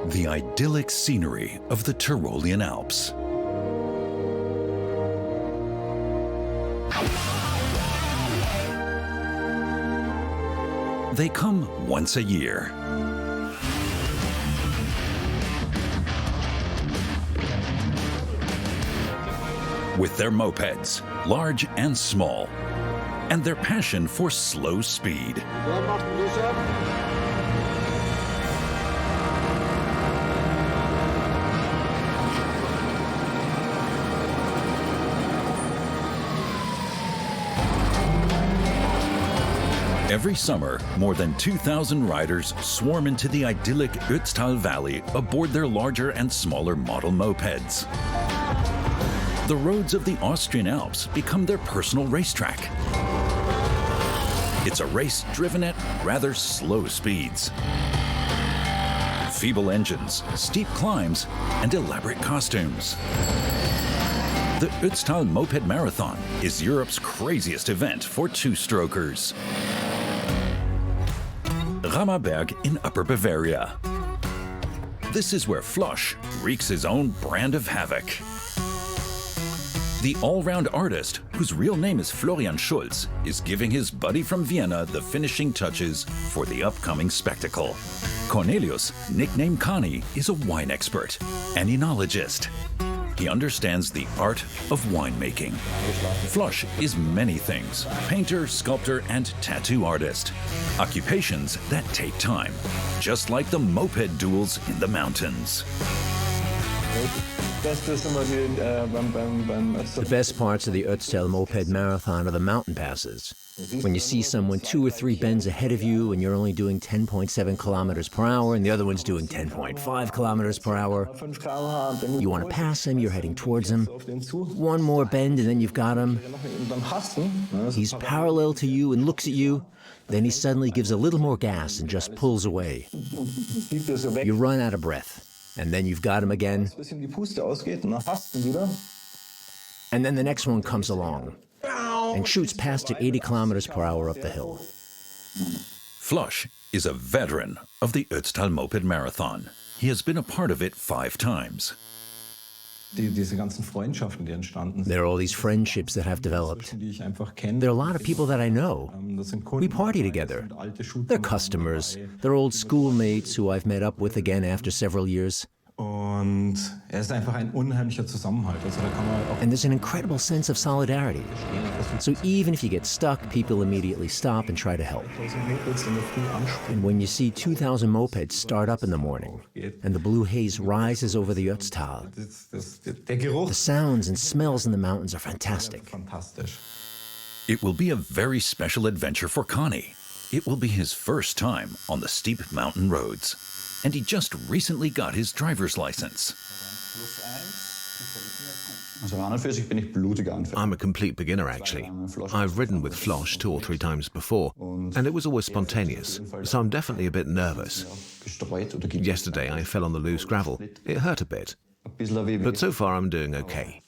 The idyllic scenery of the Tyrolean Alps. They come once a year. With their mopeds, large and small, and their passion for slow speed. Every summer, more than 2,000 riders swarm into the idyllic Ötztal Valley aboard their larger and smaller model mopeds. The roads of the Austrian Alps become their personal racetrack. It's a race driven at rather slow speeds. Feeble engines, steep climbs, and elaborate costumes. The Ötztal Moped Marathon is Europe's craziest event for two-strokers. Rammerberg in Upper Bavaria. This is where Flosch wreaks his own brand of havoc. The all-round artist, whose real name is Florian Schulz, is giving his buddy from Vienna the finishing touches for the upcoming spectacle. Cornelius, nicknamed Connie, is a wine expert, an enologist. He understands the art of winemaking. Flosch is many things: painter, sculptor, and tattoo artist. Occupations that take time, just like the moped duels in the mountains. The best parts of the Ötztal Moped Marathon are the mountain passes. When you see someone 2 or 3 bends ahead of you and you're only doing 10.7 kilometers per hour and the other one's doing 10.5 kilometers per hour, you want to pass him, you're heading towards him. One more bend and then you've got him. He's parallel to you and looks at you. Then he suddenly gives a little more gas and just pulls away. You run out of breath. And then you've got him again. And then the next one comes along and shoots past at 80 kilometers per hour up the hill. Flosch is a veteran of the Ötztal Moped Marathon. He has been a part of it 5 times. There are all these friendships that have developed. There are a lot of people that I know. We party together. They're customers. They're old schoolmates who I've met up with again after several years. And there's an incredible sense of solidarity. So even if you get stuck, people immediately stop and try to help. And when you see 2,000 mopeds start up in the morning and the blue haze rises over the Ötztal, the sounds and smells in the mountains are fantastic. It will be a very special adventure for Connie. It will be his first time on the steep mountain roads. And he just recently got his driver's license. I'm a complete beginner, actually. I've ridden with Flosch 2 or 3 times before, and it was always spontaneous, so I'm definitely a bit nervous. Yesterday I fell on the loose gravel. It hurt a bit, but so far I'm doing okay.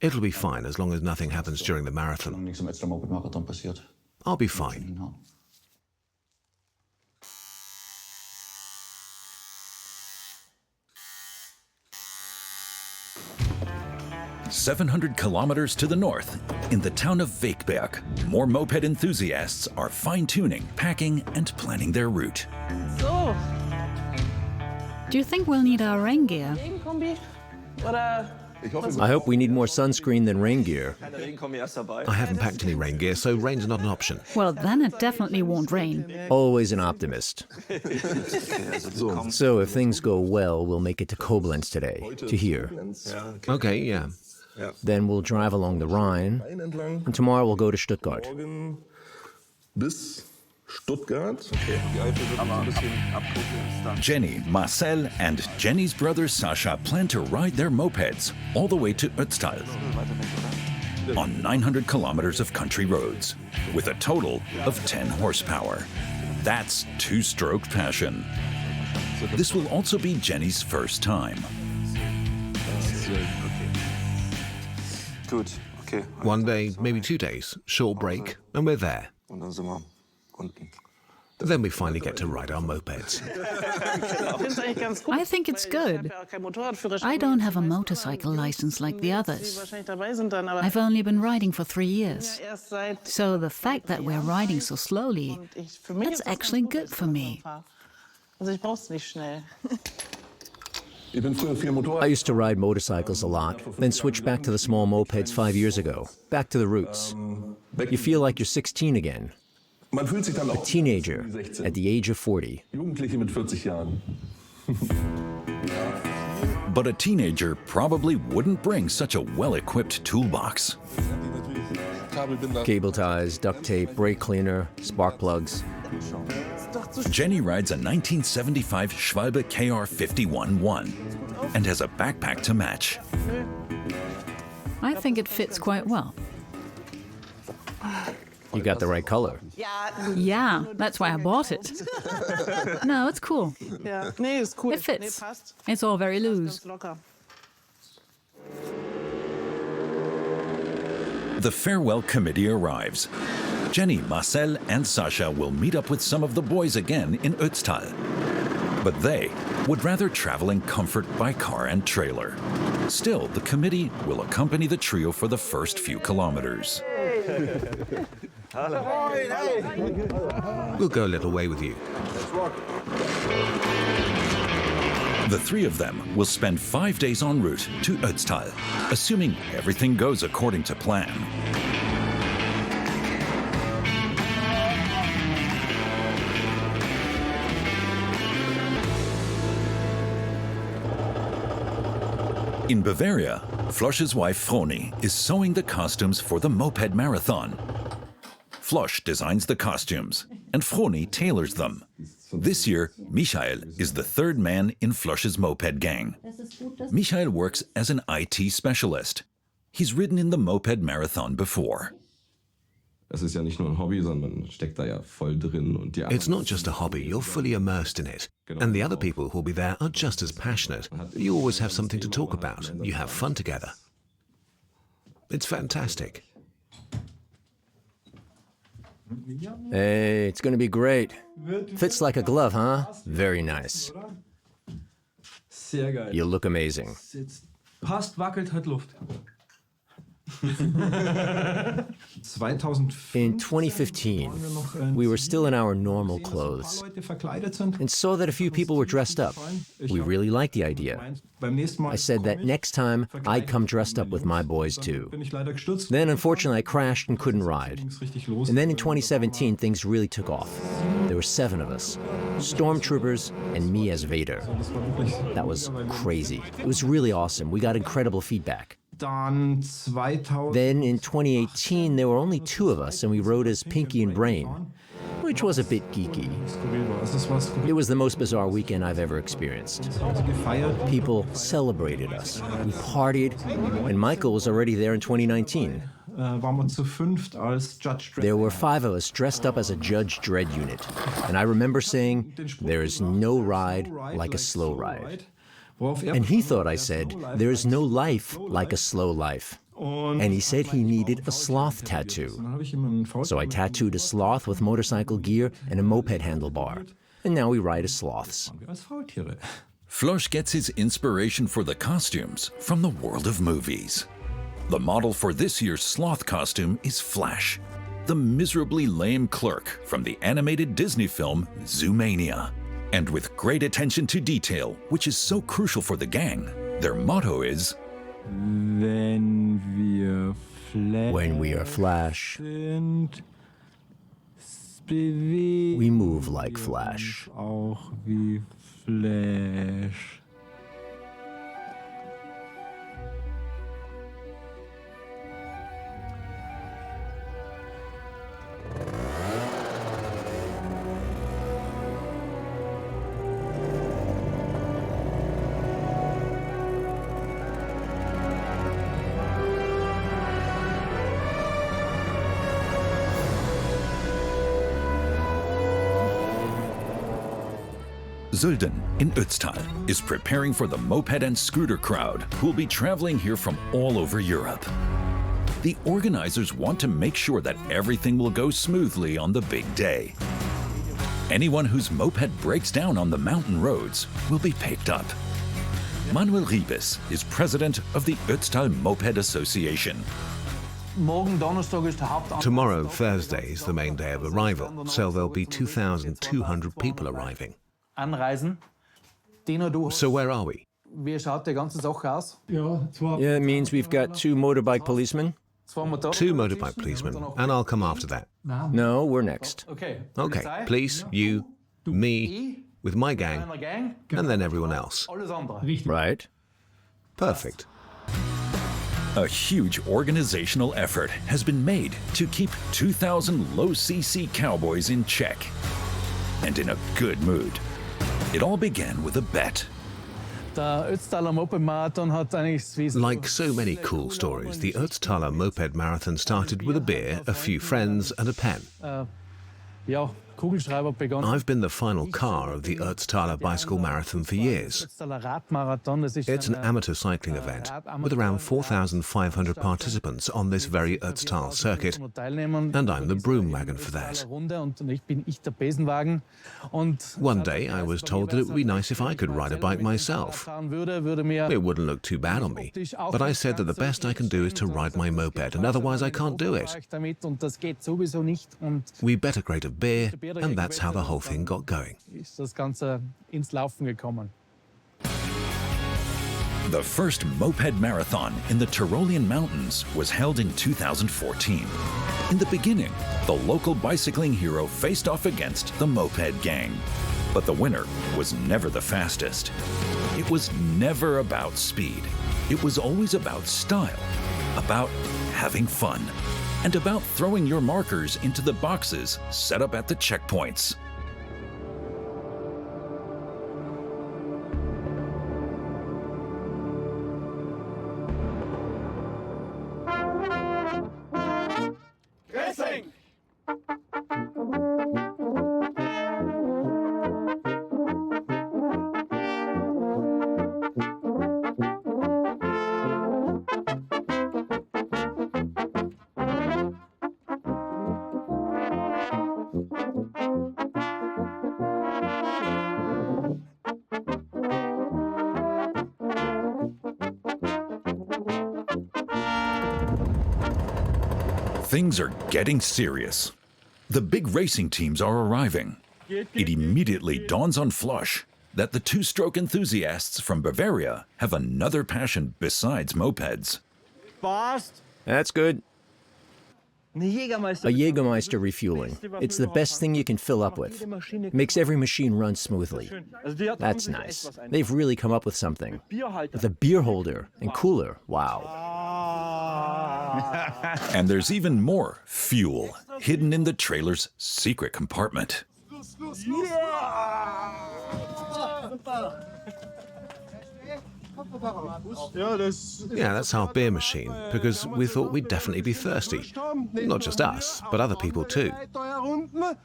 It'll be fine as long as nothing happens during the marathon. I'll be fine. 700 kilometers to the north, in the town of Wakeberg, more moped enthusiasts are fine-tuning, packing, and planning their route. So. Do you think we'll need our rain gear? I hope we need more sunscreen than rain gear. I haven't packed any rain gear, so rain's not an option. Well, then it definitely won't rain. Always an optimist. So if things go well, we'll make it to Koblenz today, to here. Okay, yeah. Then we'll drive along the Rhine, and tomorrow we'll go to Stuttgart. Jenny, Marcel, and Jenny's brother Sasha plan to ride their mopeds all the way to Ötztal on 900 kilometers of country roads with a total of 10 horsepower. That's two-stroke passion. This will also be Jenny's first time. One day, maybe 2 days, short break, and we're there. Then we finally get to ride our mopeds. I think it's good. I don't have a motorcycle license like the others. I've only been riding for 3 years. So the fact that we're riding so slowly, that's actually good for me. I used to ride motorcycles a lot, then switched back to the small mopeds 5 years ago. Back to the roots. You feel like you're 16 again. A teenager at the age of 40. But a teenager probably wouldn't bring such a well-equipped toolbox. Cable ties, duct tape, brake cleaner, spark plugs. Jenny rides a 1975 Schwalbe KR51-1 and has a backpack to match. I think it fits quite well. You got the right color. Yeah, that's why I bought it. No, it's cool. It fits. It's all very loose. The farewell committee arrives. Jenny, Marcel and Sasha will meet up with some of the boys again in Ötztal. But they would rather travel in comfort by car and trailer. Still, the committee will accompany the trio for the first few kilometers. We'll go a little way with you. The three of them will spend 5 days en route to Ötztal, assuming everything goes according to plan. In Bavaria, Flosch's wife Froni is sewing the costumes for the Moped Marathon. Flosch designs the costumes, and Froni tailors them. This year, Michael is the third man in Flosch's moped gang. Michael works as an IT specialist. He's ridden in the Moped Marathon before. It's not just a hobby, you're fully immersed in it. And the other people who'll be there are just as passionate. You always have something to talk about. You have fun together. It's fantastic. Hey, it's gonna be great. Fits like a glove, huh? Very nice. You look amazing. Passt, wackelt, hat Luft. In 2015, we were still in our normal clothes and saw that a few people were dressed up. We really liked the idea. I said that next time I'd come dressed up with my boys too. Then unfortunately I crashed and couldn't ride. And then in 2017 things really took off. There were 7 of us, Stormtroopers and me as Vader. That was crazy. It was really awesome. We got incredible feedback. Then in 2018, there were only 2 of us, and we rode as Pinky and Brain, which was a bit geeky. It was the most bizarre weekend I've ever experienced. People celebrated us. We partied, and Michael was already there in 2019. There were 5 of us dressed up as a Judge Dredd unit, and I remember saying, "There is no ride like a slow ride." And he thought I said, "There is no life like a slow life." And he said he needed a sloth tattoo. So I tattooed a sloth with motorcycle gear and a moped handlebar. And now we ride as sloths. Flosch gets his inspiration for the costumes from the world of movies. The model for this year's sloth costume is Flash, the miserably lame clerk from the animated Disney film Zoomania. And with great attention to detail, which is so crucial for the gang, their motto is, When we are Flash, we move like Flash. Sölden in Ötztal is preparing for the moped and scooter crowd who will be traveling here from all over Europe. The organizers want to make sure that everything will go smoothly on the big day. Anyone whose moped breaks down on the mountain roads will be picked up. Manuel Riebes is president of the Ötztal Moped Association. Tomorrow, Thursday, is the main day of arrival, so there'll be 2,200 people arriving. So where are we? Yeah, it means we've got 2 motorbike policemen. 2 motorbike policemen, and I'll come after that. No, we're next. Okay, police, you, me, with my gang, and then everyone else. Right. Perfect. A huge organizational effort has been made to keep 2,000 low-cc cowboys in check and in a good mood. It all began with a bet. Like so many cool stories, the Ötztaler Moped Marathon started with a beer, a few friends, and a pen. I've been the final car of the Ötztaler Bicycle Marathon for years. It's an amateur cycling event with around 4,500 participants on this very Ötztal circuit, and I'm the broom wagon for that. One day I was told that it would be nice if I could ride a bike myself. It wouldn't look too bad on me, but I said that the best I can do is to ride my moped, and otherwise I can't do it. We bet a crate of beer, and that's how the whole thing got going. The first Moped Marathon in the Tyrolean Mountains was held in 2014. In the beginning, the local bicycling hero faced off against the Moped gang. But the winner was never the fastest. It was never about speed. It was always about style, about having fun, and about throwing your markers into the boxes set up at the checkpoints. Things are getting serious. The big racing teams are arriving. It immediately dawns on Flush that the 2-stroke enthusiasts from Bavaria have another passion besides mopeds. That's good. A Jägermeister refueling. It's the best thing you can fill up with. Makes every machine run smoothly. That's nice. They've really come up with something. With a beer holder and cooler. Wow. And there's even more fuel hidden in the trailer's secret compartment. Yeah, that's our beer machine, because we thought we'd definitely be thirsty. Not just us, but other people too.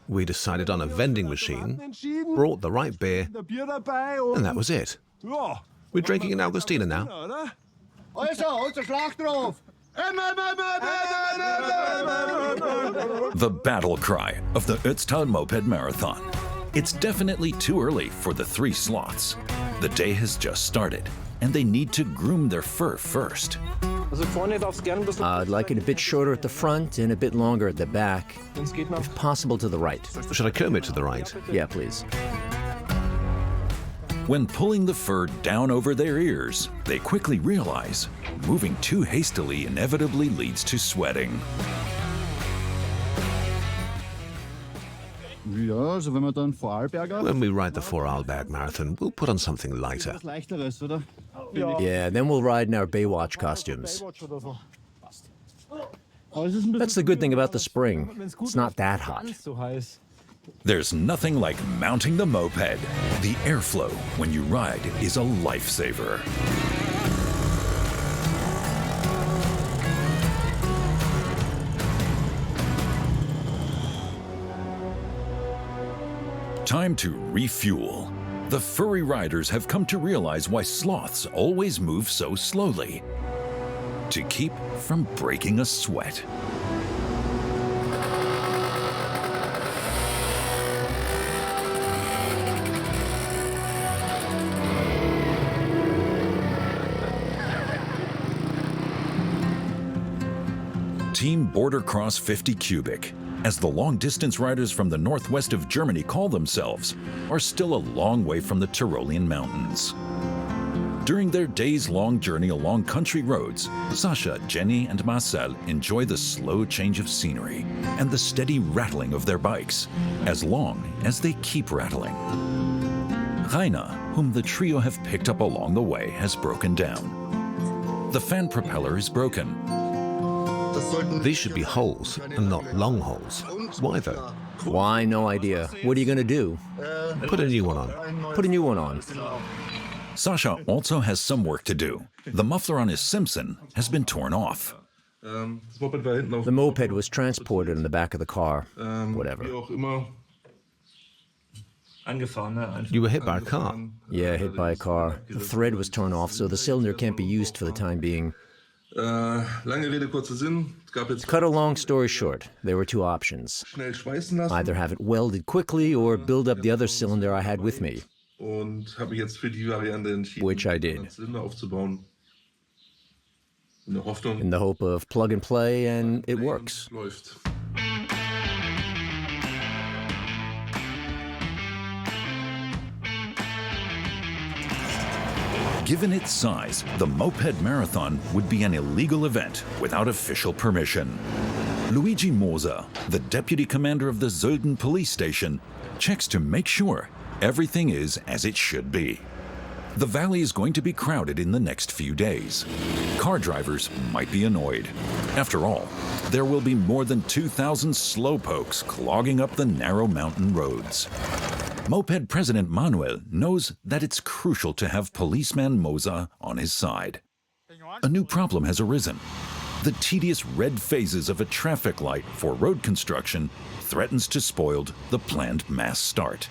We decided on a vending machine, brought the right beer, and that was it. We're drinking an Augustiner now. The battle cry of the Ötztal Moped Marathon. It's definitely too early for the 3 sloths. The day has just started, and they need to groom their fur first. I'd like it a bit shorter at the front and a bit longer at the back. If possible, to the right. Should I comb it to the right? Yeah, please. When pulling the fur down over their ears, they quickly realize moving too hastily inevitably leads to sweating. When we ride the Vorarlberg Marathon, we'll put on something lighter. Yeah, then we'll ride in our Baywatch costumes. That's the good thing about the spring. It's not that hot. There's nothing like mounting the moped. The airflow when you ride is a lifesaver. Time to refuel. The furry riders have come to realize why sloths always move so slowly. To keep from breaking a sweat. Team Border Cross 50 Cubic, as the long-distance riders from the northwest of Germany call themselves, are still a long way from the Tyrolean mountains. During their days-long journey along country roads, Sasha, Jenny, and Marcel enjoy the slow change of scenery and the steady rattling of their bikes, as long as they keep rattling. Rainer, whom the trio have picked up along the way, has broken down. The fan propeller is broken. These should be holes and not long holes. Why though? Why? No idea. What are you going to do? Put a new one on. Put a new one on. Sasha also has some work to do. The muffler on his Simpson has been torn off. The moped was transported in the back of the car. Whatever. You were hit by a car. Yeah, hit by a car. The thread was torn off, so the cylinder can't be used for the time being. To cut a long story short, there were two options. Either have it welded quickly or build up the other cylinder I had with me. Which I did. In the hope of plug and play, and it works. Given its size, the Moped Marathon would be an illegal event without official permission. Luigi Moser, the deputy commander of the Sölden police station, checks to make sure everything is as it should be. The valley is going to be crowded in the next few days. Car drivers might be annoyed. After all, there will be more than 2,000 slowpokes clogging up the narrow mountain roads. Moped President Manuel knows that it's crucial to have policeman Moser on his side. A new problem has arisen. The tedious red phases of a traffic light for road construction threatens to spoil the planned mass start.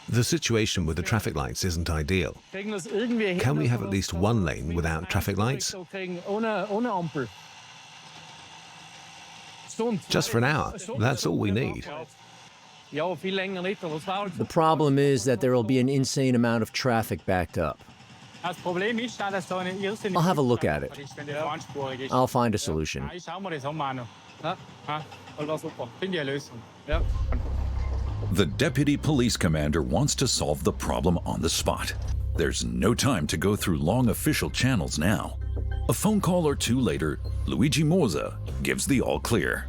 The situation with the traffic lights isn't ideal. Can we have at least one lane without traffic lights? Just for an hour, that's all we need. The problem is that there will be an insane amount of traffic backed up. I'll have a look at it. I'll find a solution. The deputy police commander wants to solve the problem on the spot. There's no time to go through long official channels now. A phone call or two later, Luigi Moser gives the all clear.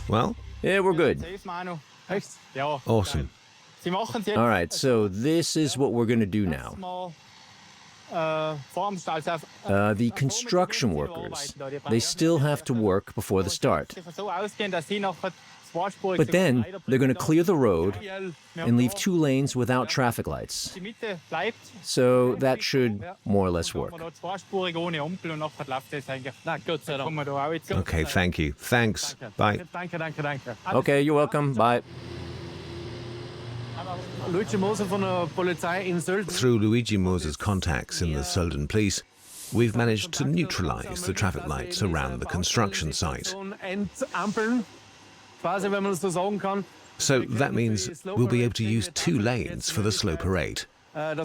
Well, Yeah, we're good. awesome. All right, so this is what we're going to do now. The construction workers, they still have to work before the start. But then they're going to clear the road and leave two lanes without traffic lights. So that should more or less work. Okay, thank you. Thanks. Bye. Okay, you're welcome. Bye. Through Luigi Moser's contacts in the Sölden police, we've managed to neutralize the traffic lights around the construction site. So that means we'll be able to use two lanes for the slow parade. And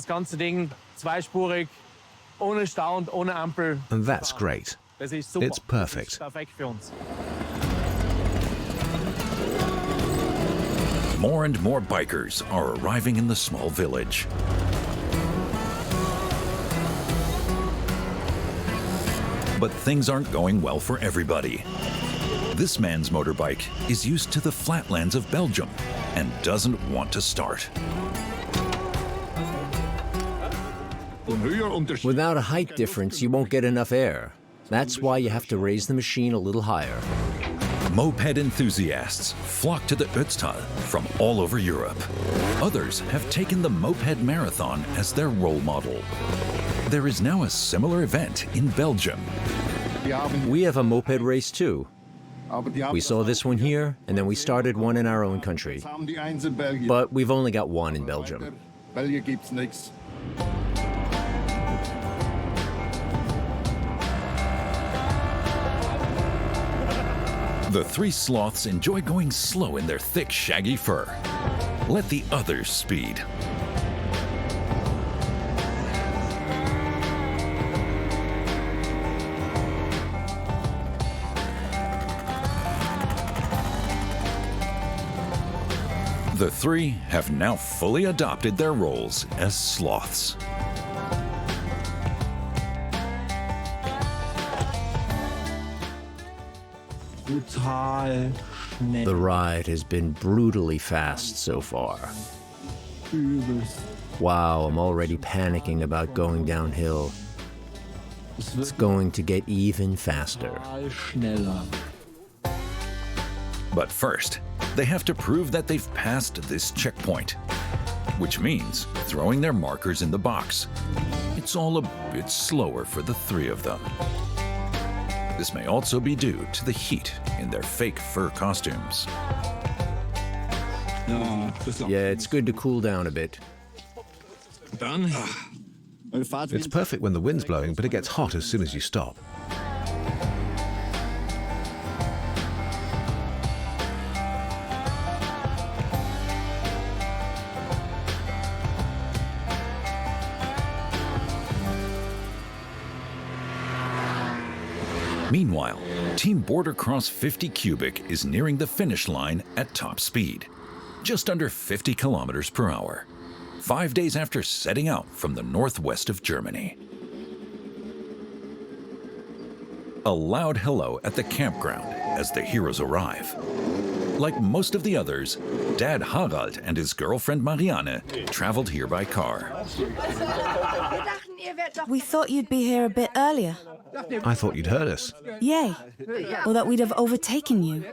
that's great. It's perfect. More and more bikers are arriving in the small village. But things aren't going well for everybody. This man's motorbike is used to the flatlands of Belgium and doesn't want to start. Without a height difference, you won't get enough air. That's why you have to raise the machine a little higher. Moped enthusiasts flock to the Ötztal from all over Europe. Others have taken the Moped Marathon as their role model. There is now a similar event in Belgium. We have a moped race too. We saw this one here, and then we started one in our own country. But we've only got one in Belgium. The three sloths enjoy going slow in their thick, shaggy fur. Let the others speed. The three have now fully adopted their roles as sloths. The ride has been brutally fast so far. Wow, I'm already panicking about going downhill. It's going to get even faster. But first, they have to prove that they've passed this checkpoint, which means throwing their markers in the box. It's all a bit slower for the three of them. This may also be due to the heat in their fake fur costumes. Yeah, it's good to cool down a bit. It's perfect when the wind's blowing, but it gets hot as soon as you stop. Meanwhile, Team Border Cross 50 Cubic is nearing the finish line at top speed, just under 50 kilometers per hour, 5 days after setting out from the northwest of Germany. A loud hello at the campground as the heroes arrive. Like most of the others, Dad Harald and his girlfriend Marianne traveled here by car. We thought you'd be here a bit earlier. I thought you'd heard us. Yay. Or that we'd have overtaken you.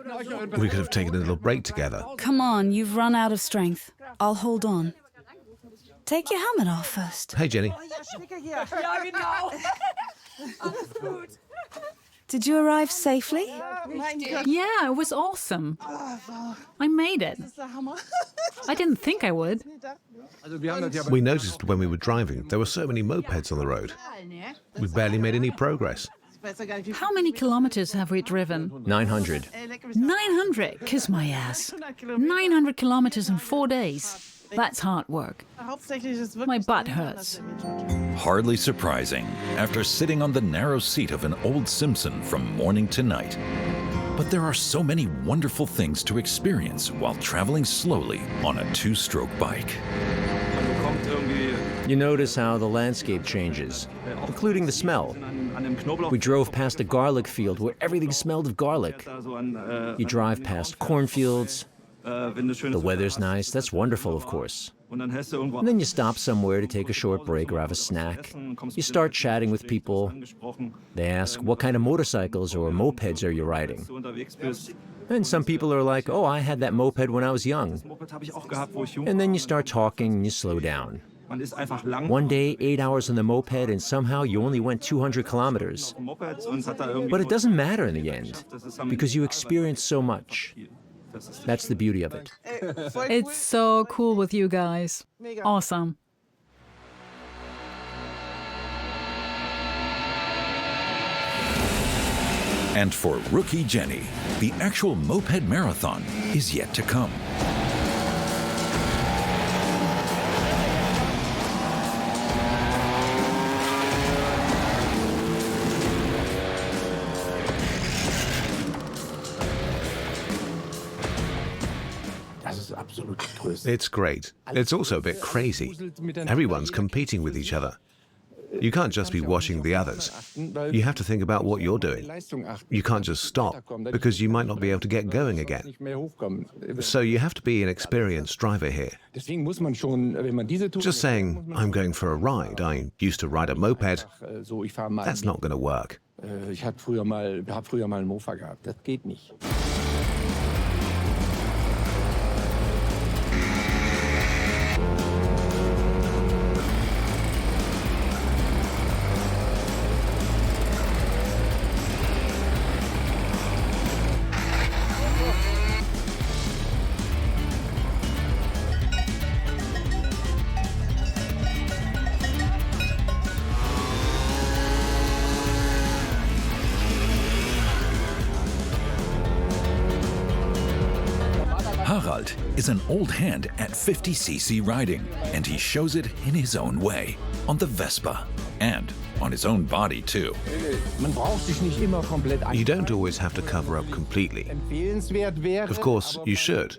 We could have taken a little break together. Come on, you've run out of strength. I'll hold on. Take your helmet off first. Hey, Jenny. Did you arrive safely? Yeah, it was awesome. I made it. I didn't think I would. We noticed when we were driving there were so many mopeds on the road. We barely made any progress. How many kilometers have we driven? 900. 900? Kiss my ass. 900 kilometers in 4 days. That's hard work. My butt hurts. Hardly surprising after sitting on the narrow seat of an old Simpson from morning to night. But there are so many wonderful things to experience while traveling slowly on a two-stroke bike. You notice how the landscape changes, including the smell. We drove past a garlic field where everything smelled of garlic. You drive past cornfields. The weather's nice. That's wonderful, of course. And then you stop somewhere to take a short break or have a snack. You start chatting with people. They ask, what kind of motorcycles or mopeds are you riding? And some people are like, oh, I had that moped when I was young. And then you start talking and you slow down. One day, 8 hours on the moped, and somehow you only went 200 kilometers. But it doesn't matter in the end, because you experience so much. That's the beauty of it. It's so cool with you guys. Awesome. And for rookie Jenny, the actual Moped Marathon is yet to come. It's great. It's also a bit crazy. Everyone's competing with each other. You can't just be watching the others. You have to think about what you're doing. You can't just stop, because you might not be able to get going again. So you have to be an experienced driver here. Just saying, I'm going for a ride, I used to ride a moped, that's not going to work. Harald is an old hand at 50cc riding, and he shows it in his own way, on the Vespa, and on his own body too. You don't always have to cover up completely. Of course, you should.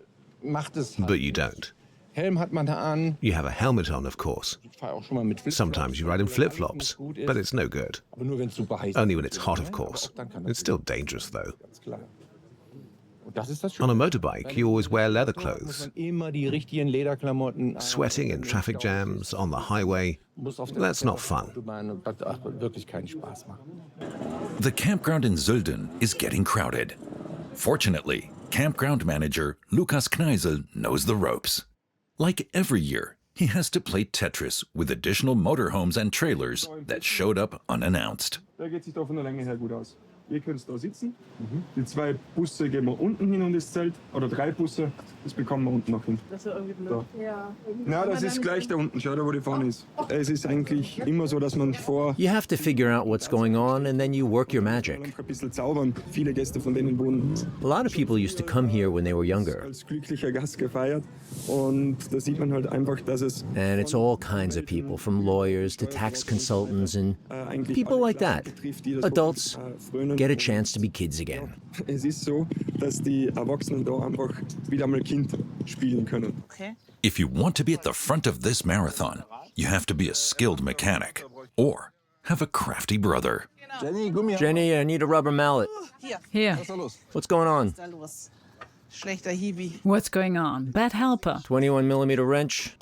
But you don't. You have a helmet on, of course. Sometimes you ride in flip-flops, but it's no good. Only when it's hot, of course. It's still dangerous, though. On a motorbike, you always wear leather clothes. Sweating in traffic jams, on the highway, that's not fun. The campground in Sölden is getting crowded. Fortunately, campground manager Lukas Kneisel knows the ropes. Like every year, he has to play Tetris with additional motorhomes and trailers that showed up unannounced. Ihr könnt da sitzen. Die 2 Busse geben wir unten hin und das Zelt. Oder 3 Busse, das bekommen wir unten noch hin. Das ist irgendwie blöd. Ja. Na, das ist gleich da unten. Schau da, wo die Fahne ist. Es ist eigentlich immer so, dass man vor... You have to figure out what's going on and then you work your magic. Ein bisschen zaubern. Viele Gäste von denen wohnen... A lot of people used to come here when they were younger. ...als glücklicher Gast gefeiert. Und da sieht man halt einfach, dass es... And it's all kinds of people, from lawyers to tax consultants and people like that. Adults get a chance to be kids again. Es ist so, dass die Erwachsenen da einfach wieder mal Kind spielen können. If you want to be at the front of this marathon, you have to be a skilled mechanic or have a crafty brother. Jenny, I need a rubber mallet. Here. What's going on? What's going on? Bad helper. 21mm wrench?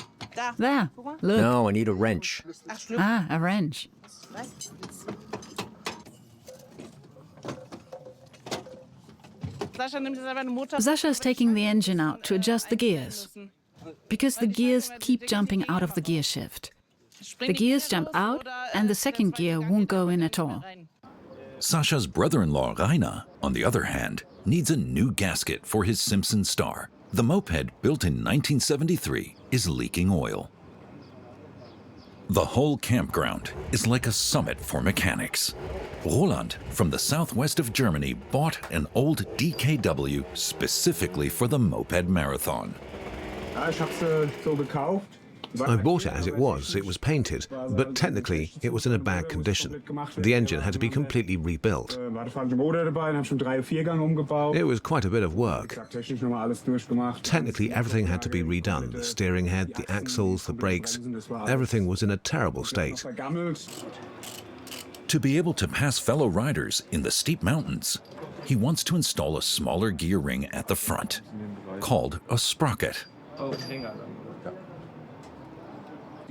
There. Look. No, I need a wrench. Ah, a wrench. Sasha's taking the engine out to adjust the gears, because the gears keep jumping out of the gear shift. The gears jump out, and the second gear won't go in at all. Sasha's brother-in-law, Rainer, on the other hand, needs a new gasket for his Simpson Star. The moped, built in 1973, is leaking oil. The whole campground is like a summit for mechanics. Roland, from the southwest of Germany, bought an old DKW specifically for the Moped Marathon. I bought it as it was. It was painted, but technically it was in a bad condition. The engine had to be completely rebuilt. It was quite a bit of work. Technically everything had to be redone. The steering head, the axles, the brakes, everything was in a terrible state. To be able to pass fellow riders in the steep mountains, he wants to install a smaller gear ring at the front, called a sprocket.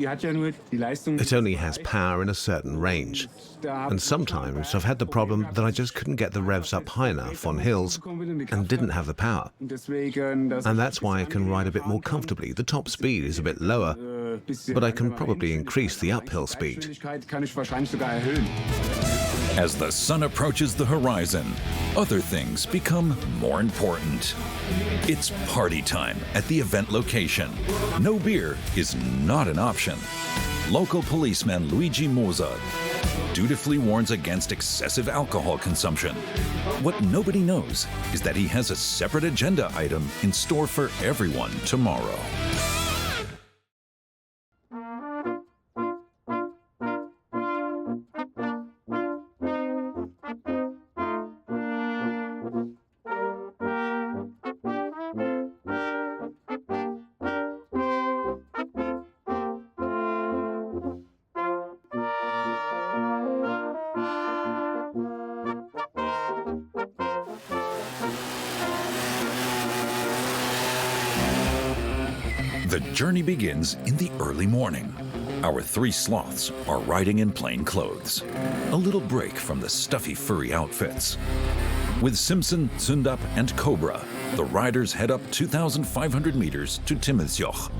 It only has power in a certain range, and sometimes I've had the problem that I just couldn't get the revs up high enough on hills and didn't have the power. And that's why I can ride a bit more comfortably. The top speed is a bit lower, but I can probably increase the uphill speed. As the sun approaches the horizon, other things become more important. It's party time at the event location. No beer is not an option. Local policeman Luigi Moza dutifully warns against excessive alcohol consumption. What nobody knows is that he has a separate agenda item in store for everyone tomorrow. The journey begins in the early morning. Our 3 sloths are riding in plain clothes, a little break from the stuffy furry outfits. With Simpson, Zündapp, and Cobra, the riders head up 2,500 meters to Timmelsjoch.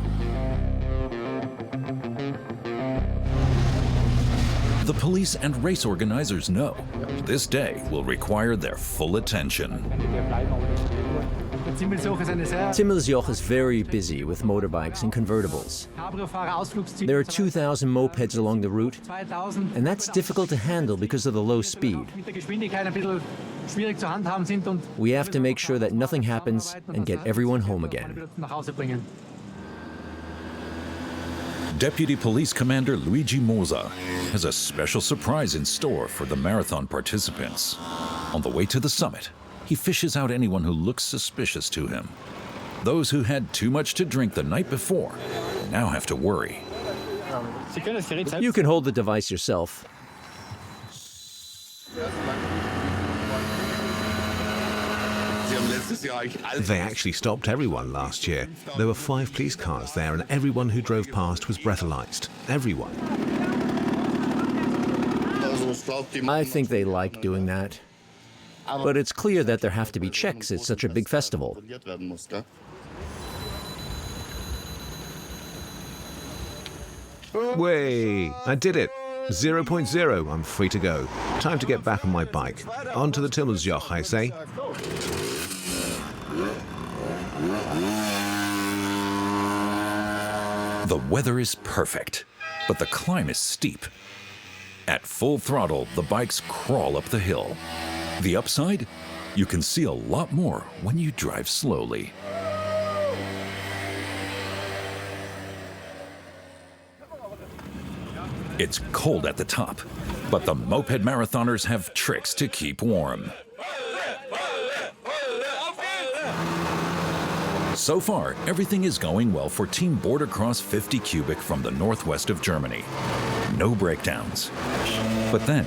The police and race organizers know this day will require their full attention. Timmelsjoch is very busy with motorbikes and convertibles. There are 2,000 mopeds along the route, and that's difficult to handle because of the low speed. We have to make sure that nothing happens and get everyone home again. Deputy Police Commander Luigi Moza has a special surprise in store for the marathon participants. On the way to the summit, he fishes out anyone who looks suspicious to him. Those who had too much to drink the night before now have to worry. You can hold the device yourself. They actually stopped everyone last year. There were 5 police cars there and everyone who drove past was breathalyzed. Everyone. I think they like doing that. But it's clear that there have to be checks at such a big festival. Way! I did it! 0.0, I'm free to go. Time to get back on my bike. On to the Timmelsjoch, I say. The weather is perfect, but the climb is steep. At full throttle, the bikes crawl up the hill. The upside? You can see a lot more when you drive slowly. It's cold at the top, but the Moped Marathoners have tricks to keep warm. So far, everything is going well for Team Bordercross 50 Cubic from the northwest of Germany. No breakdowns. But then,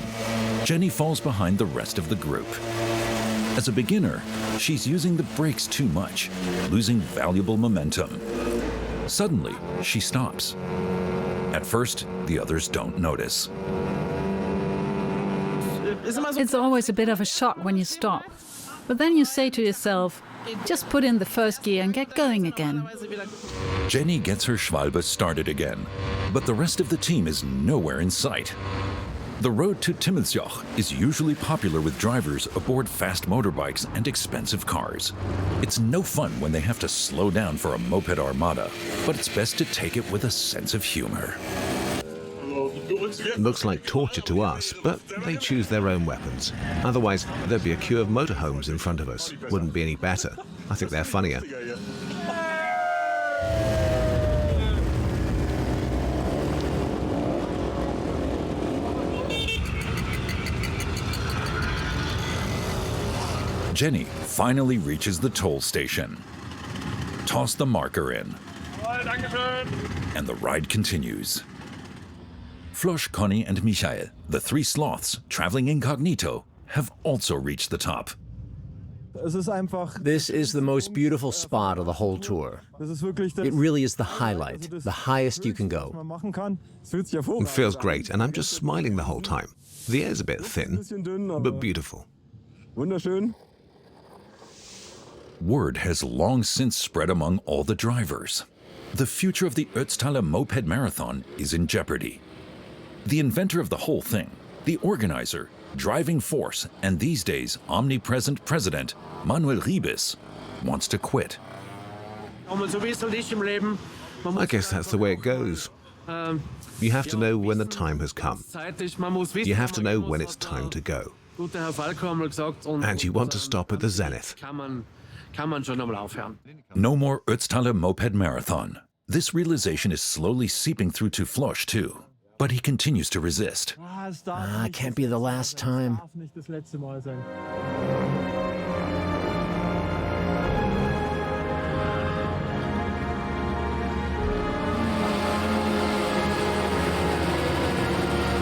Jenny falls behind the rest of the group. As a beginner, she's using the brakes too much, losing valuable momentum. Suddenly, she stops. At first, the others don't notice. It's always a bit of a shock when you stop. But then you say to yourself, just put in the first gear and get going again. Jenny gets her Schwalbe started again, but the rest of the team is nowhere in sight. The road to Timmelsjoch is usually popular with drivers aboard fast motorbikes and expensive cars. It's no fun when they have to slow down for a moped armada, but it's best to take it with a sense of humor. Looks like torture to us, but they choose their own weapons. Otherwise, there'd be a queue of motorhomes in front of us. Wouldn't be any better. I think they're funnier. Jenny finally reaches the toll station. Toss the marker in. And the ride continues. Flosch, Connie and Michael, the 3 sloths traveling incognito, have also reached the top. This is the most beautiful spot of the whole tour. It really is the highlight, the highest you can go. It feels great, and I'm just smiling the whole time. The air's a bit thin, but beautiful. Word has long since spread among all the drivers. The future of the Ötztaler Moped Marathon is in jeopardy. The inventor of the whole thing, the organizer, driving force, and these days omnipresent president, Manuel Riebes, wants to quit. I guess that's the way it goes. You have to know when the time has come. You have to know when it's time to go. And you want to stop at the zenith. No more Ötztaler Moped Marathon. This realization is slowly seeping through to Flosch too, but he continues to resist. Can't be the last time.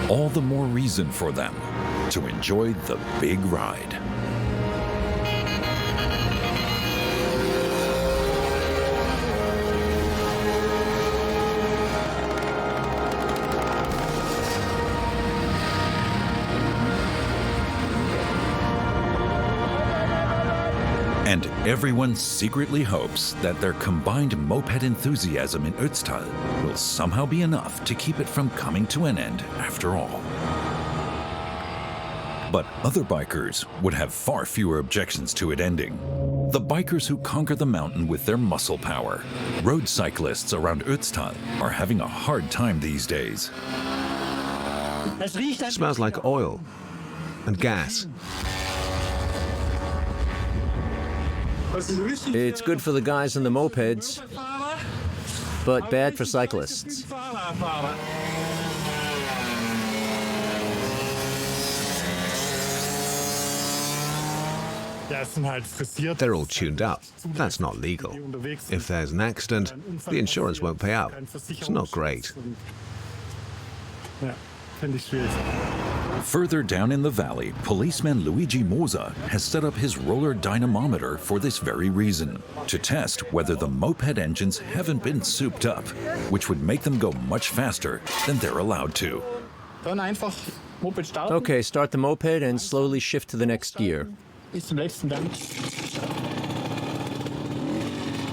All the more reason for them to enjoy the big ride. And everyone secretly hopes that their combined moped enthusiasm in Ötztal will somehow be enough to keep it from coming to an end after all. But other bikers would have far fewer objections to it ending. The bikers who conquer the mountain with their muscle power. Road cyclists around Ötztal are having a hard time these days. It smells like oil and gas. It's good for the guys in the mopeds, but bad for cyclists. They're all tuned up. That's not legal. If there's an accident, the insurance won't pay out. It's not great. Further down in the valley, policeman Luigi Moza has set up his roller dynamometer for this very reason, to test whether the moped engines haven't been souped up, which would make them go much faster than they're allowed to. Okay, start the moped and slowly shift to the next gear.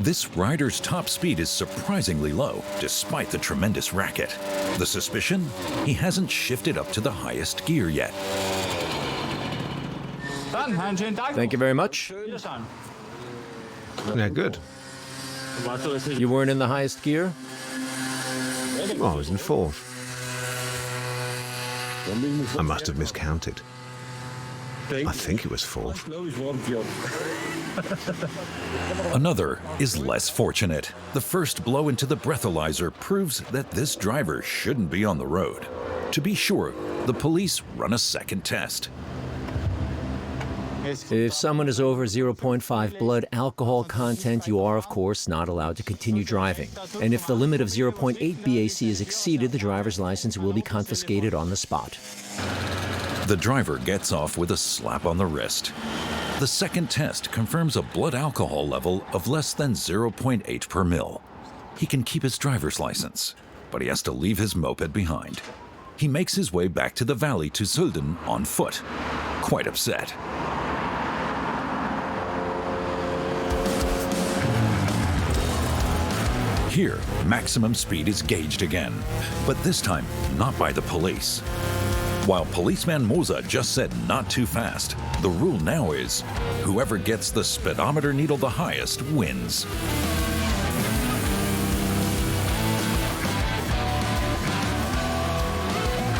This rider's top speed is surprisingly low, despite the tremendous racket. The suspicion? He hasn't shifted up to the highest gear yet. Thank you very much. Yeah, good. You weren't in the highest gear? Oh, I was in fourth. I must have miscounted. I think it was fourth. Another is less fortunate. The first blow into the breathalyzer proves that this driver shouldn't be on the road. To be sure, the police run a second test. If someone is over 0.5 blood alcohol content, you are, of course, not allowed to continue driving. And if the limit of 0.8 BAC is exceeded, the driver's license will be confiscated on the spot. The driver gets off with a slap on the wrist. The second test confirms a blood alcohol level of less than 0.8 per mil. He can keep his driver's license, but he has to leave his moped behind. He makes his way back to the valley to Sölden on foot, quite upset. Here, maximum speed is gauged again, but this time not by the police. While policeman Moza just said not too fast, the rule now is whoever gets the speedometer needle the highest wins.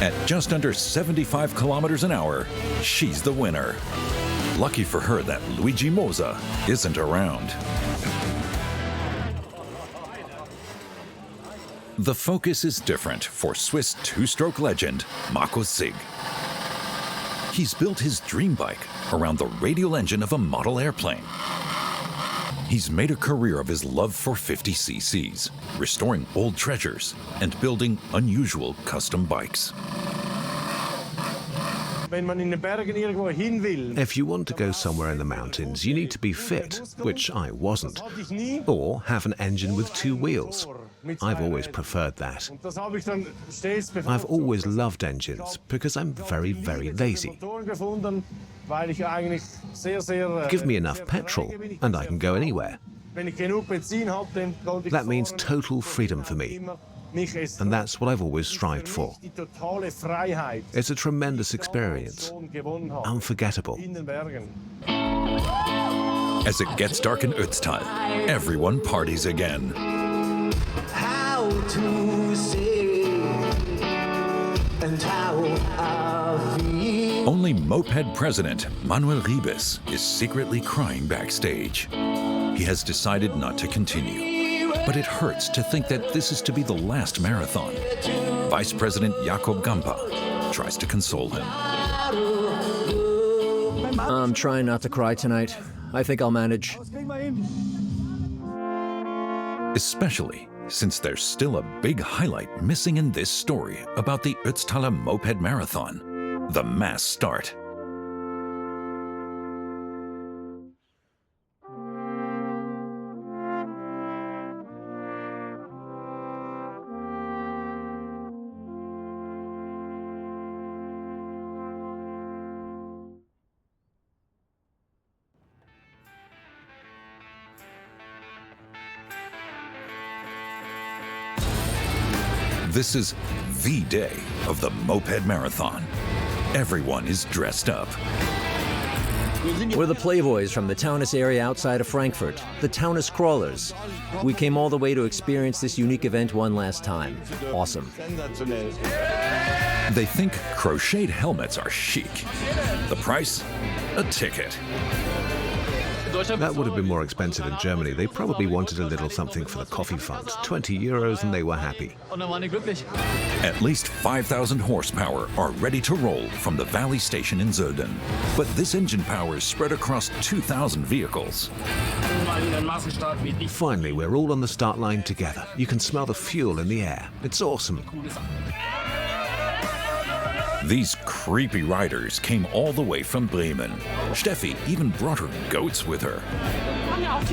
At just under 75 kilometers an hour, she's the winner. Lucky for her that Luigi Moza isn't around. The focus is different for Swiss two-stroke legend Marco Sig. He's built his dream bike around the radial engine of a model airplane. He's made a career of his love for 50 cc's, restoring old treasures and building unusual custom bikes. If you want to go somewhere in the mountains, you need to be fit, which I wasn't, or have an engine with two wheels. I've always preferred that. I've always loved engines because I'm very, very lazy. Give me enough petrol and I can go anywhere. That means total freedom for me. And that's what I've always strived for. It's a tremendous experience. Unforgettable. As it gets dark in Ötztal, everyone parties again. How to sing and how I feel. Only Moped president Manuel Ribes is secretly crying backstage. He has decided not to continue, but it hurts to think that this is to be the last marathon. Vice President Jakob Gampa tries to console him. I'm trying not to cry tonight. I think I'll manage. Especially since there's still a big highlight missing in this story about the Ötztaler Moped Marathon, the mass start. This is the day of the Moped Marathon. Everyone is dressed up. We're the Playboys from the Taunus area outside of Frankfurt, the Taunus Crawlers. We came all the way to experience this unique event one last time. Awesome. They think crocheted helmets are chic. The price? A ticket. That would have been more expensive in Germany. They probably wanted a little something for the coffee fund. 20 euros and they were happy. At least 5,000 horsepower are ready to roll from the Valley Station in Sölden. But this engine power is spread across 2,000 vehicles. Finally, we're all on the start line together. You can smell the fuel in the air. It's awesome. These creepy riders came all the way from Bremen. Steffi even brought her goats with her.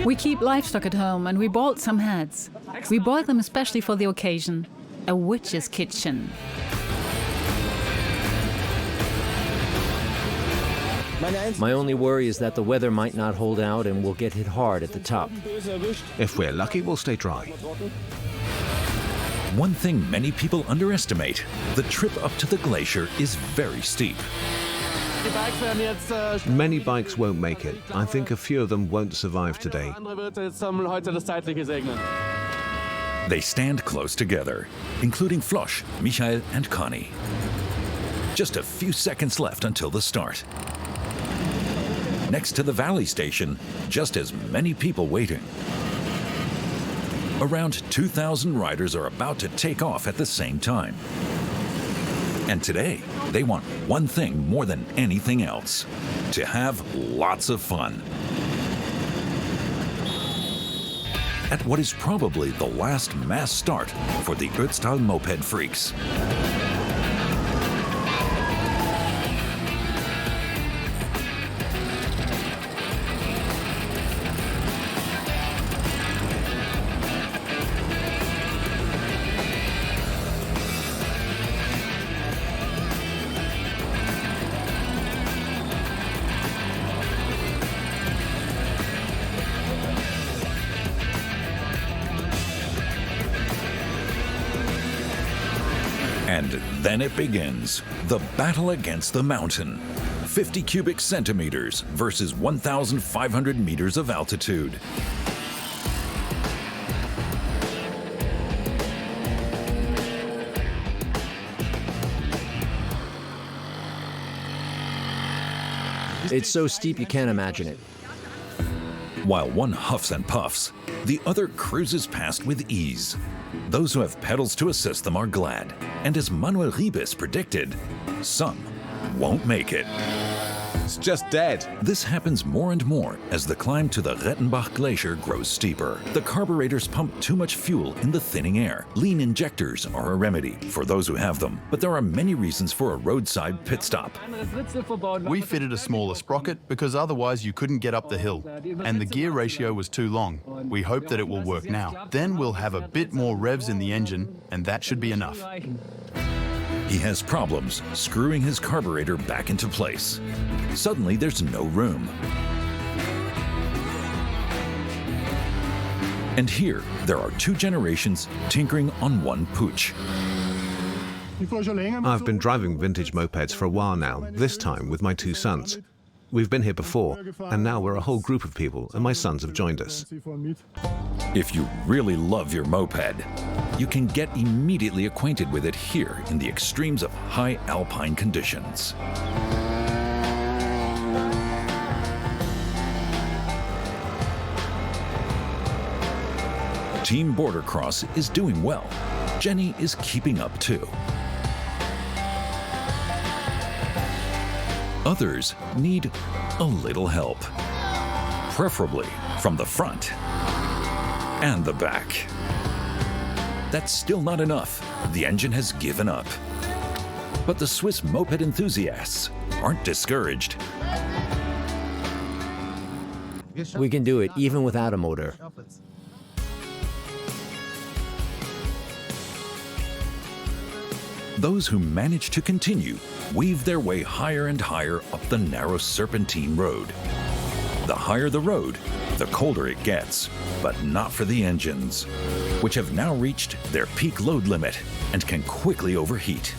We keep livestock at home and we bought some heads. We bought them especially for the occasion. A witch's kitchen. My only worry is that the weather might not hold out and we'll get hit hard at the top. If we're lucky, we'll stay dry. One thing many people underestimate, the trip up to the glacier is very steep. Many bikes won't make it. I think a few of them won't survive today. They stand close together, including Flosch, Michael and Connie. Just a few seconds left until the start. Next to the Valley Station, just as many people waiting. Around 2,000 riders are about to take off at the same time. And today, they want one thing more than anything else: to have lots of fun. At what is probably the last mass start for the Ötztal moped freaks. And then it begins, the battle against the mountain. 50 cubic centimeters versus 1,500 meters of altitude. It's so steep you can't imagine it. While one huffs and puffs, the other cruises past with ease. Those who have pedals to assist them are glad, and as Manuel Ribes predicted, some won't make it. It's just dead. This happens more and more as the climb to the Rettenbach Glacier grows steeper. The carburetors pump too much fuel in the thinning air. Lean injectors are a remedy for those who have them, but there are many reasons for a roadside pit stop. We fitted a smaller sprocket because otherwise you couldn't get up the hill, and the gear ratio was too long. We hope that it will work now. Then we'll have a bit more revs in the engine, and that should be enough. He has problems screwing his carburetor back into place. Suddenly, there's no room. And here, there are two generations tinkering on one pooch. I've been driving vintage mopeds for a while now, this time with my two sons. We've been here before, and now we're a whole group of people, and my sons have joined us. If you really love your moped, you can get immediately acquainted with it here in the extremes of high alpine conditions. Team Border Cross is doing well. Jenny is keeping up too. Others need a little help, preferably from the front and the back. That's still not enough. The engine has given up. But the Swiss moped enthusiasts aren't discouraged. We can do it even without a motor. Those who manage to continue weave their way higher and higher up the narrow serpentine road. The higher the road, the colder it gets, but not for the engines, which have now reached their peak load limit and can quickly overheat.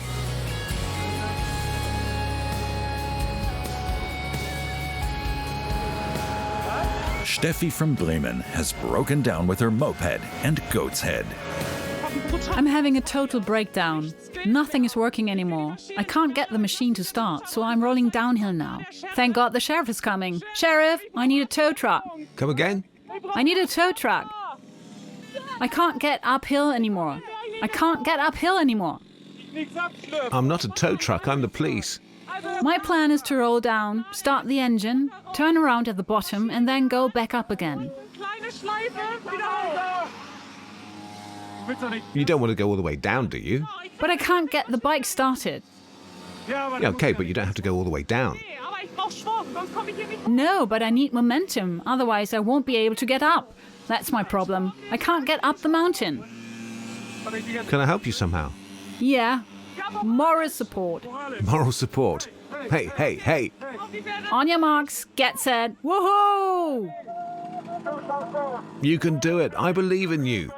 Steffi from Bremen has broken down with her moped and goat's head. I'm having a total breakdown. Nothing is working anymore. I can't get the machine to start, so I'm rolling downhill now. Thank God the sheriff is coming. Sheriff, I need a tow truck. Come again? I need a tow truck. I can't get uphill anymore. I can't get uphill anymore. I'm not a tow truck, I'm the police. My plan is to roll down, start the engine, turn around at the bottom, and then go back up again. You don't want to go all the way down, do you? But I can't get the bike started. Yeah, okay, but you don't have to go all the way down. No, but I need momentum, otherwise I won't be able to get up. That's my problem. I can't get up the mountain. Can I help you somehow? Yeah. Moral support. Moral support. Hey, hey, hey. On your marks, get set, woohoo! You can do it. I believe in you.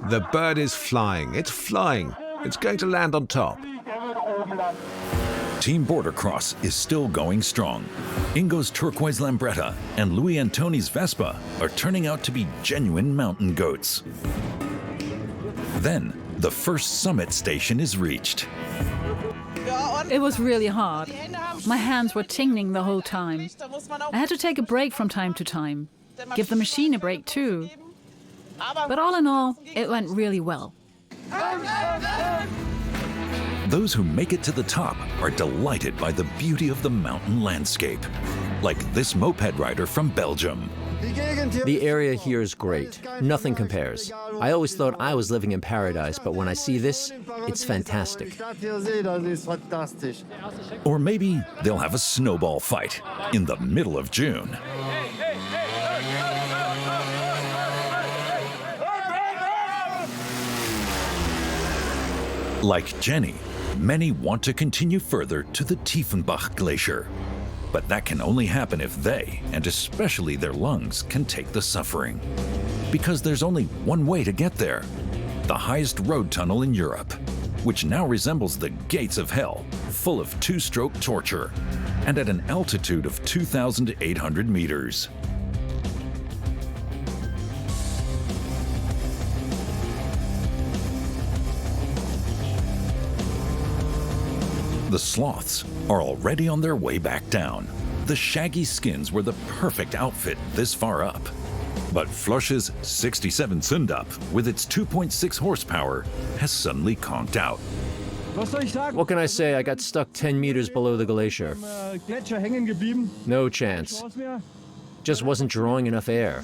The bird is flying. It's flying. It's going to land on top. Team Border Cross is still going strong. Ingo's turquoise Lambretta and Louis Antoni's Vespa are turning out to be genuine mountain goats. Then, the first summit station is reached. It was really hard. My hands were tingling the whole time. I had to take a break from time to time. Give the machine a break too. But all in all, it went really well. Those who make it to the top are delighted by the beauty of the mountain landscape, like this moped rider from Belgium. The area here is great. Nothing compares. I always thought I was living in paradise, but when I see this, it's fantastic. Or maybe they'll have a snowball fight in the middle of June. Like Jenny, many want to continue further to the Tiefenbach Glacier. But that can only happen if they, and especially their lungs, can take the suffering. Because there's only one way to get there: the highest road tunnel in Europe, which now resembles the gates of hell, full of two-stroke torture, and at an altitude of 2,800 meters. The sloths are already on their way back down. The shaggy skins were the perfect outfit this far up. But Flosch's 67 Sundap, with its 2.6 horsepower, has suddenly conked out. What can I say? I got stuck 10 meters below the glacier. No chance. Just wasn't drawing enough air.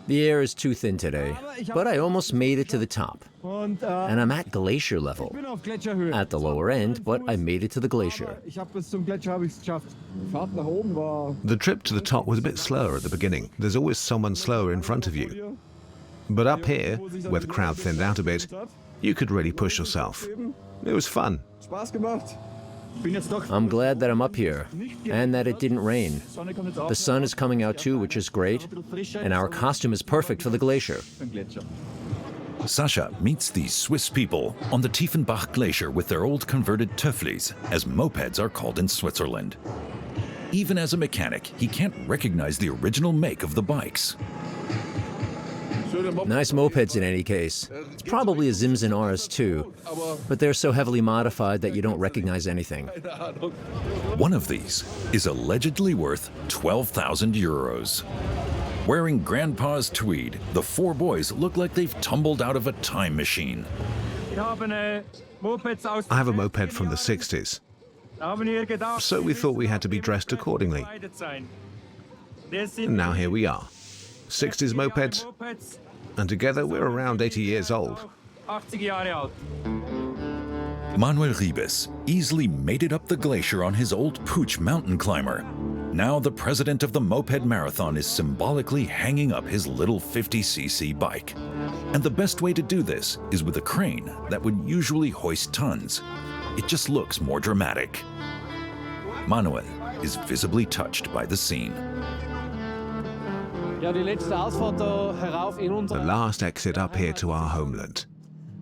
The air is too thin today, but I almost made it to the top. And I'm at glacier level. At the lower end, but I made it to the glacier. The trip to the top was a bit slower at the beginning. There's always someone slower in front of you. But up here, where the crowd thinned out a bit, you could really push yourself. It was fun. I'm glad that I'm up here, and that it didn't rain. The sun is coming out too, which is great, and our costume is perfect for the glacier. Sascha meets these Swiss people on the Tiefenbach Glacier with their old converted Töfflis, as mopeds are called in Switzerland. Even as a mechanic, he can't recognize the original make of the bikes. Nice mopeds in any case. It's probably a Zimsen RS2, but they're so heavily modified that you don't recognize anything. One of these is allegedly worth 12,000 euros. Wearing grandpa's tweed, the four boys look like they've tumbled out of a time machine. I have a moped from the 60s, so we thought we had to be dressed accordingly. And now here we are. 60s mopeds, and together we're around 80 years old. Manuel Ribes easily made it up the glacier on his old Puch mountain climber. Now the president of the Moped Marathon is symbolically hanging up his little 50cc bike. And the best way to do this is with a crane that would usually hoist tons. It just looks more dramatic. Manuel is visibly touched by the scene. The last exit up here to our homeland.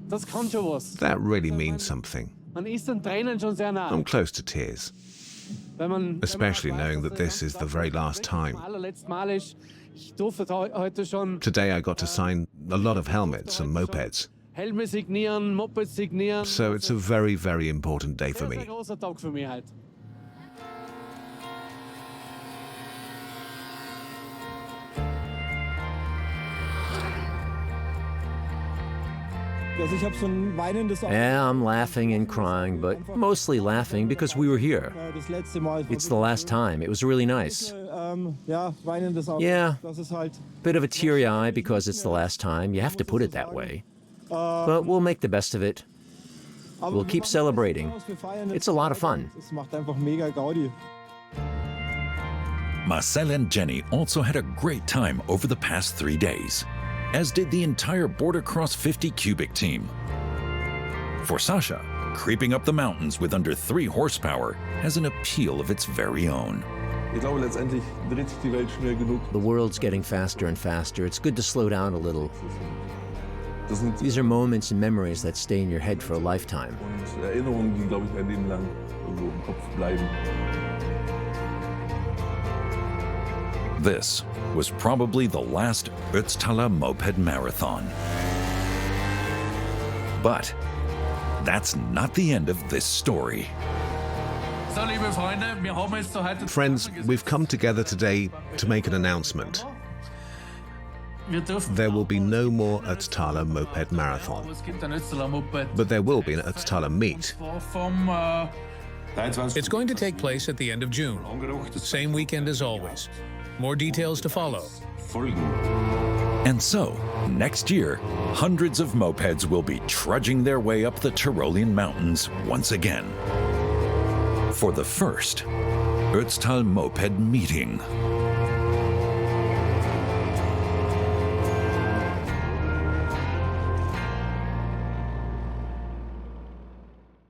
That really means something. I'm close to tears, especially knowing that this is the very last time. Today I got to sign a lot of helmets and mopeds. Helme signieren, Mopeds signieren. So it's a very, very important day for me. Großer Tag für mich halt. Yeah, I'm laughing and crying, but mostly laughing because we were here. It's the last time. It was really nice. Yeah, bit of a teary eye because it's the last time. You have to put it that way. But we'll make the best of it. We'll keep celebrating. It's a lot of fun. Marcel and Jenny also had a great time over the past 3 days, as did the entire Border Cross 50 cubic team. For Sasha, creeping up the mountains with under 3 horsepower has an appeal of its very own. The world's getting faster and faster. It's good to slow down a little. These are moments and memories that stay in your head for a lifetime. This was probably the last Ötztaler Moped Marathon. But that's not the end of this story. Friends, we've come together today to make an announcement. There will be no more Ötztaler Moped Marathon, but there will be an Ötztaler meet. It's going to take place at the end of June, same weekend as always. More details to follow. And so, next year, hundreds of mopeds will be trudging their way up the Tyrolean mountains once again for the first Ötztal Moped meeting.